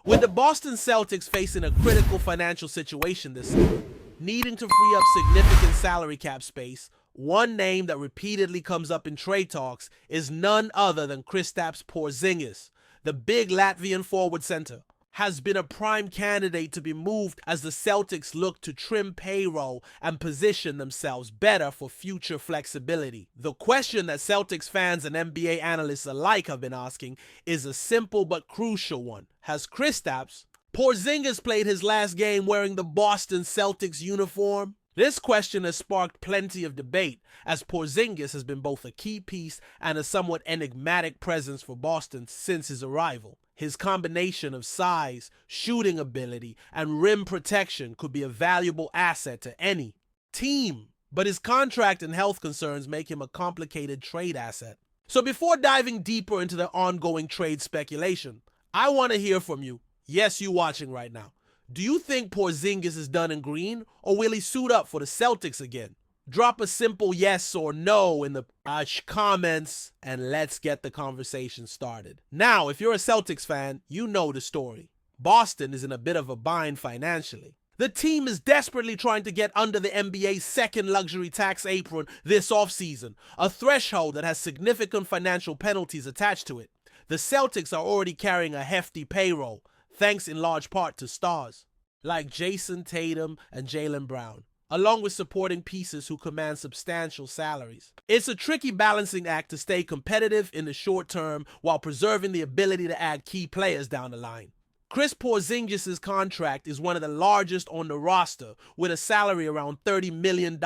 With the Boston Celtics facing a critical financial situation this summer, needing to free up significant salary cap space, one name that repeatedly comes up in trade talks is none other than Kristaps Porzingis. The big Latvian forward center has been a prime candidate to be moved as the Celtics look to trim payroll and position themselves better for future flexibility. The question that Celtics fans and NBA analysts alike have been asking is a simple but crucial one. Has Kristaps Porzingis played his last game wearing the Boston Celtics uniform? This question has sparked plenty of debate, as Porzingis has been both a key piece and a somewhat enigmatic presence for Boston since his arrival. His combination of size, shooting ability, and rim protection could be a valuable asset to any team, but his contract and health concerns make him a complicated trade asset. So before diving deeper into the ongoing trade speculation, I want to hear from you. Yes, you watching right now. Do you think Porzingis is done in green, or will he suit up for the Celtics again? Drop a simple yes or no in the comments, and let's get the conversation started. Now, if you're a Celtics fan, you know the story. Boston is in a bit of a bind financially. The team is desperately trying to get under the NBA's second luxury tax apron this offseason, a threshold that has significant financial penalties attached to it. The Celtics are already carrying a hefty payroll, thanks in large part to stars like Jason Tatum and Jaylen Brown, along with supporting pieces who command substantial salaries. It's a tricky balancing act to stay competitive in the short term while preserving the ability to add key players down the line. Chris Porzingis' contract is one of the largest on the roster, with a salary around $30 million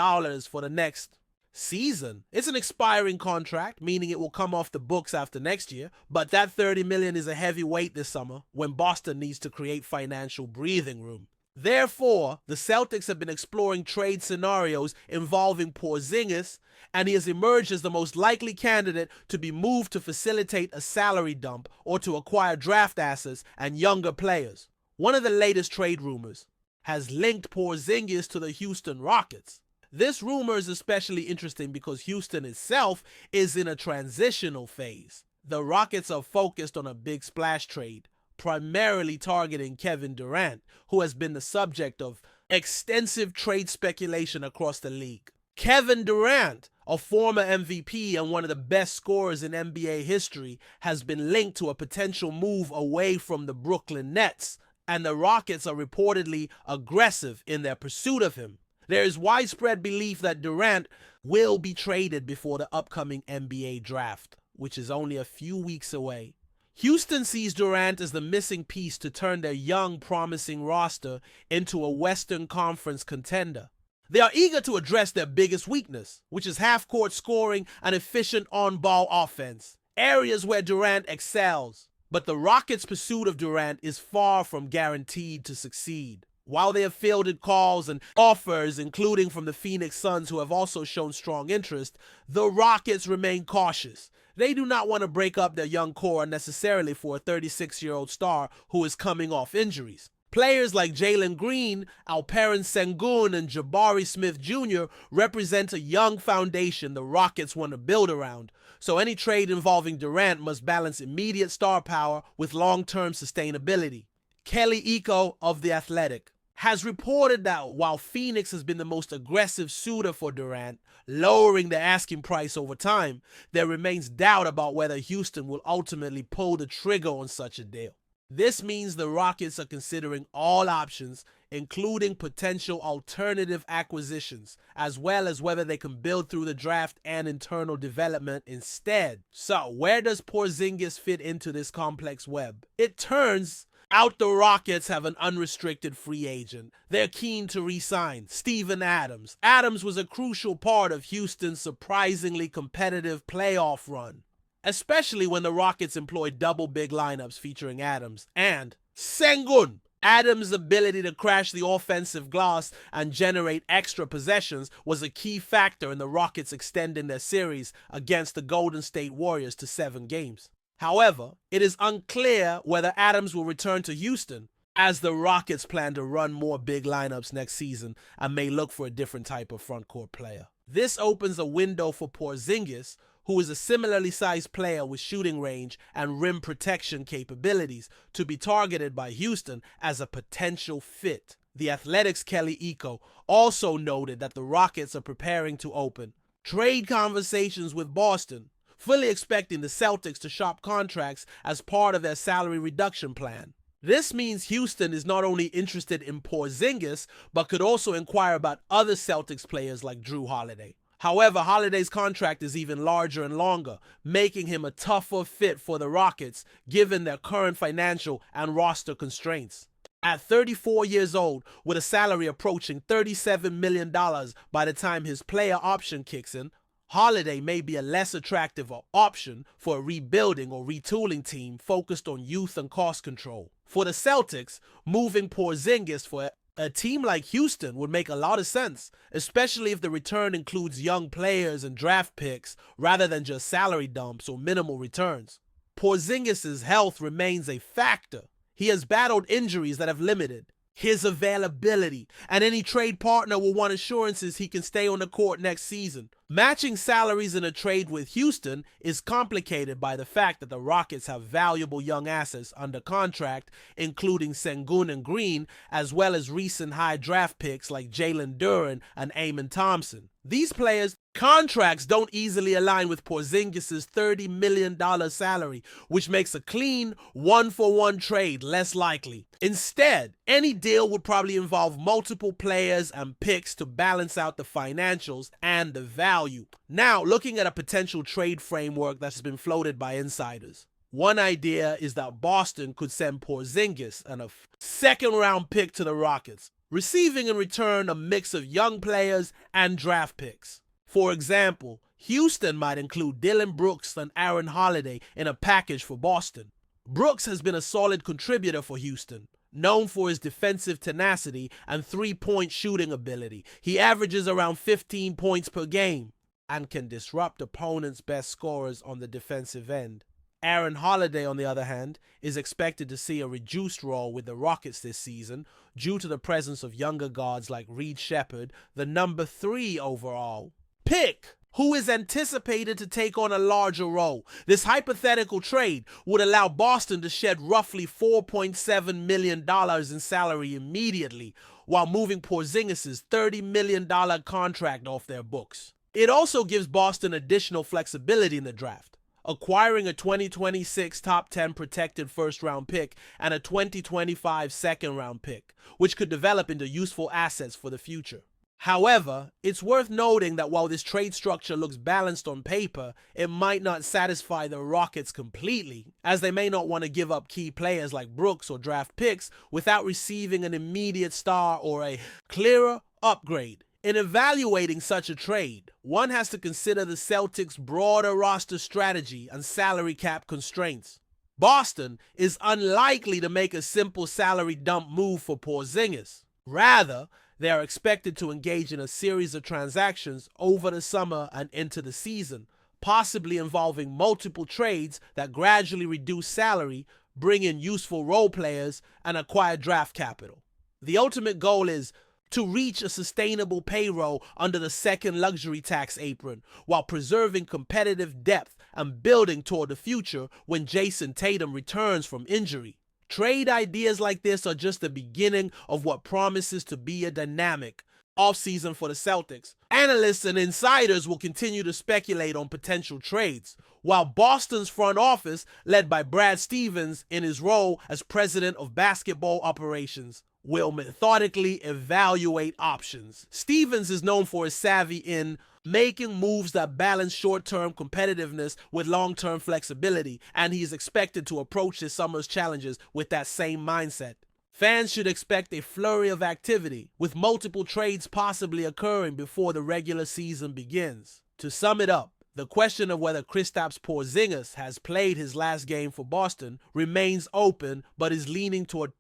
for the next season. It's an expiring contract, meaning it will come off the books after next year, but that $30 million is a heavy weight this summer when Boston needs to create financial breathing room. Therefore, the Celtics have been exploring trade scenarios involving Porzingis, and he has emerged as the most likely candidate to be moved to facilitate a salary dump or to acquire draft assets and younger players. One of the latest trade rumors has linked Porzingis to the Houston Rockets. This rumor is especially interesting because Houston itself is in a transitional phase. The Rockets are focused on a big splash trade, primarily targeting Kevin Durant, who has been the subject of extensive trade speculation across the league. Kevin Durant, a former MVP and one of the best scorers in NBA history, has been linked to a potential move away from the Brooklyn Nets, and the Rockets are reportedly aggressive in their pursuit of him. There is widespread belief that Durant will be traded before the upcoming NBA draft, which is only a few weeks away. Houston sees Durant as the missing piece to turn their young, promising roster into a Western Conference contender. They are eager to address their biggest weakness, which is half-court scoring and efficient on-ball offense, areas where Durant excels. But the Rockets' pursuit of Durant is far from guaranteed to succeed. While they have fielded calls and offers, including from the Phoenix Suns, who have also shown strong interest, the Rockets remain cautious. They do not want to break up their young core unnecessarily for a 36-year-old star who is coming off injuries. Players like Jalen Green, Alperen Sengun, and Jabari Smith Jr. represent a young foundation the Rockets want to build around, so any trade involving Durant must balance immediate star power with long-term sustainability. Kelly Iko of The Athletic has reported that while Phoenix has been the most aggressive suitor for Durant, lowering the asking price over time, there remains doubt about whether Houston will ultimately pull the trigger on such a deal. This means the Rockets are considering all options, including potential alternative acquisitions, as well as whether they can build through the draft and internal development instead. So, where does Porzingis fit into this complex web? It turns out the Rockets have an unrestricted free agent they're keen to re-sign, Steven Adams. Adams was a crucial part of Houston's surprisingly competitive playoff run, especially when the Rockets employed double big lineups featuring Adams and Sengun. Adams' ability to crash the offensive glass and generate extra possessions was a key factor in the Rockets extending their series against the Golden State Warriors to 7 games. However, it is unclear whether Adams will return to Houston, as the Rockets plan to run more big lineups next season and may look for a different type of frontcourt player. This opens a window for Porzingis, who is a similarly sized player with shooting range and rim protection capabilities, to be targeted by Houston as a potential fit. The Athletic's Kelly Iko also noted that the Rockets are preparing to open trade conversations with Boston, fully expecting the Celtics to shop contracts as part of their salary reduction plan. This means Houston is not only interested in Porzingis, but could also inquire about other Celtics players like Drew Holiday. However, Holiday's contract is even larger and longer, making him a tougher fit for the Rockets given their current financial and roster constraints. At 34 years old, with a salary approaching $37 million by the time his player option kicks in, Holiday may be a less attractive option for a rebuilding or retooling team focused on youth and cost control. For the Celtics, moving Porzingis for a team like Houston would make a lot of sense, especially if the return includes young players and draft picks rather than just salary dumps or minimal returns. Porzingis' health remains a factor. He has battled injuries that have limited his availability, and any trade partner will want assurances he can stay on the court next season. Matching salaries in a trade with Houston is complicated by the fact that the Rockets have valuable young assets under contract, including Sengun and Green, as well as recent high draft picks like Jalen Duren and Amon Thompson. These players' contracts don't easily align with Porzingis' $30 million salary, which makes a clean one-for-one trade less likely. Instead, any deal would probably involve multiple players and picks to balance out the financials and the value. Now, looking at a potential trade framework that's been floated by insiders. One idea is that Boston could send Porzingis and a second-round pick to the Rockets, receiving in return a mix of young players and draft picks. For example, Houston might include Dylan Brooks and Aaron Holiday in a package for Boston. Brooks has been a solid contributor for Houston, known for his defensive tenacity and three-point shooting ability. He averages around 15 points per game and can disrupt opponents' best scorers on the defensive end. Aaron Holiday, on the other hand, is expected to see a reduced role with the Rockets this season due to the presence of younger guards like Reed Shepherd, the number 3 overall pick, who is anticipated to take on a larger role. This hypothetical trade would allow Boston to shed roughly $4.7 million in salary immediately, while moving Porzingis' $30 million contract off their books. It also gives Boston additional flexibility in the draft, acquiring a 2026 top 10 protected first-round pick and a 2025 second-round pick, which could develop into useful assets for the future. However, it's worth noting that while this trade structure looks balanced on paper, it might not satisfy the Rockets completely, as they may not want to give up key players like Brooks or draft picks without receiving an immediate star or a clearer upgrade. In evaluating such a trade, one has to consider the Celtics' broader roster strategy and salary cap constraints. Boston is unlikely to make a simple salary dump move for Porzingis. Rather, they are expected to engage in a series of transactions over the summer and into the season, possibly involving multiple trades that gradually reduce salary, bring in useful role players, and acquire draft capital. The ultimate goal is to reach a sustainable payroll under the second luxury tax apron, while preserving competitive depth and building toward the future when Jason Tatum returns from injury. Trade ideas like this are just the beginning of what promises to be a dynamic offseason for the Celtics. Analysts and insiders will continue to speculate on potential trades, while Boston's front office, led by Brad Stevens in his role as president of basketball operations, will methodically evaluate options. Stevens is known for his savvy in making moves that balance short-term competitiveness with long-term flexibility, and he is expected to approach this summer's challenges with that same mindset. Fans should expect a flurry of activity, with multiple trades possibly occurring before the regular season begins. To sum it up, the question of whether Kristaps Porzingis has played his last game for Boston remains open, but is leaning toward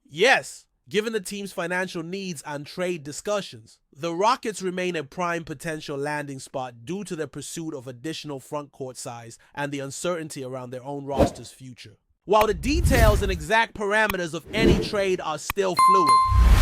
yes, given the team's financial needs and trade discussions. The Rockets remain a prime potential landing spot due to their pursuit of additional frontcourt size and the uncertainty around their own roster's future. While the details and exact parameters of any trade are still fluid,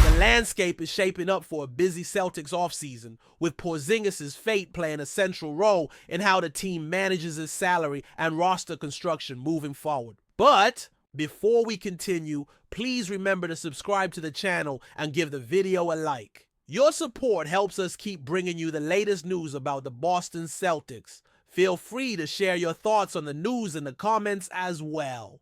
the The landscape is shaping up for a busy Celtics offseason, with Porzingis' fate playing a central role in how the team manages its salary and roster construction moving forward. But before we continue, please remember to subscribe to the channel and give the video a like. Your support helps us keep bringing you the latest news about the Boston Celtics. Feel free to share your thoughts on the news in the comments as well.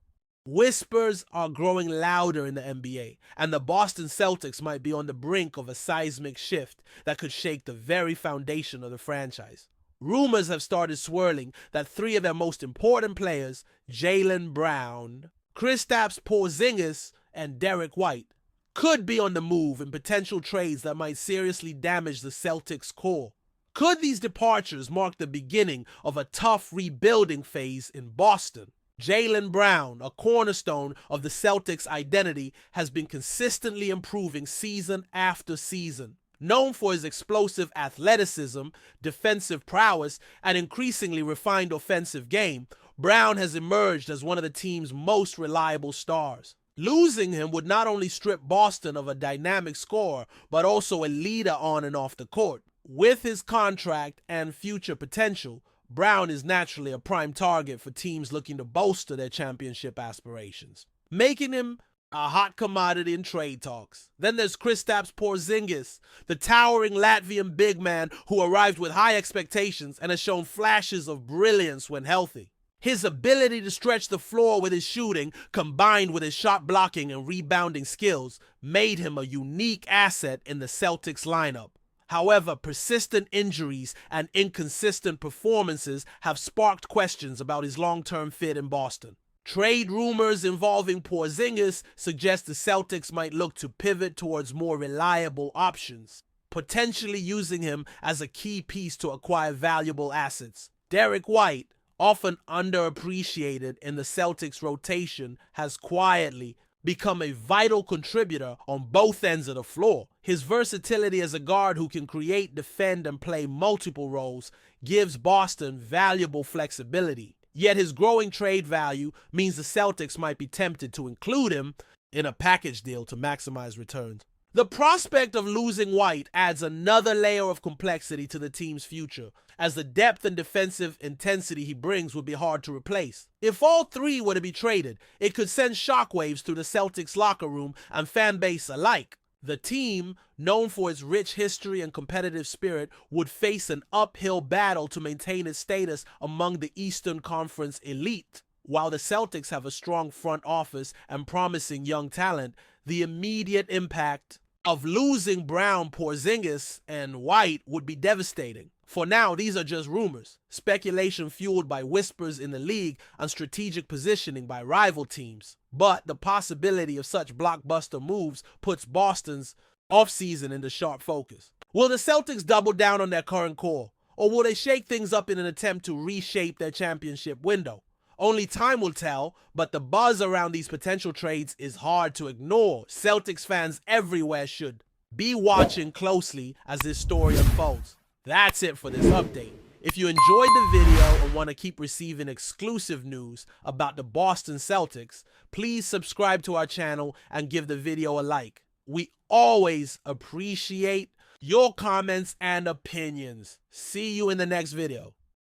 Whispers are growing louder in the NBA, and the Boston Celtics might be on the brink of a seismic shift that could shake the very foundation of the franchise. Rumors have started swirling that three of their most important players, Jaylen Brown, Kristaps Porzingis, and Derek White, could be on the move in potential trades that might seriously damage the Celtics' core. Could these departures mark the beginning of a tough rebuilding phase in Boston? Jaylen Brown, a cornerstone of the Celtics' identity, has been consistently improving season after season. Known for his explosive athleticism, defensive prowess, and increasingly refined offensive game, Brown has emerged as one of the team's most reliable stars. Losing him would not only strip Boston of a dynamic scorer, but also a leader on and off the court. With his contract and future potential, Brown is naturally a prime target for teams looking to bolster their championship aspirations, making him a hot commodity in trade talks. Then there's Kristaps Porzingis, the towering Latvian big man who arrived with high expectations and has shown flashes of brilliance when healthy. His ability to stretch the floor with his shooting, combined with his shot blocking and rebounding skills, made him a unique asset in the Celtics lineup. However, persistent injuries and inconsistent performances have sparked questions about his long-term fit in Boston. Trade rumors involving Porzingis suggest the Celtics might look to pivot towards more reliable options, potentially using him as a key piece to acquire valuable assets. Derek White, often underappreciated in the Celtics rotation, has quietly become a vital contributor on both ends of the floor. His versatility as a guard who can create, defend, and play multiple roles gives Boston valuable flexibility. Yet his growing trade value means the Celtics might be tempted to include him in a package deal to maximize returns. The prospect of losing White adds another layer of complexity to the team's future, as the depth and defensive intensity he brings would be hard to replace. If all three were to be traded, it could send shockwaves through the Celtics locker room and fan base alike. The team, known for its rich history and competitive spirit, would face an uphill battle to maintain its status among the Eastern Conference elite. While the Celtics have a strong front office and promising young talent, the immediate impact of losing Brown, Porzingis, and White would be devastating. For now, these are just rumors, speculation fueled by whispers in the league and strategic positioning by rival teams. But the possibility of such blockbuster moves puts Boston's offseason into sharp focus. Will the Celtics double down on their current core, or will they shake things up in an attempt to reshape their championship window? Only time will tell, but the buzz around these potential trades is hard to ignore. Celtics fans everywhere should be watching closely as this story unfolds. That's it for this update. If you enjoyed the video and want to keep receiving exclusive news about the Boston Celtics, please subscribe to our channel and give the video a like. We always appreciate your comments and opinions. See you in the next video.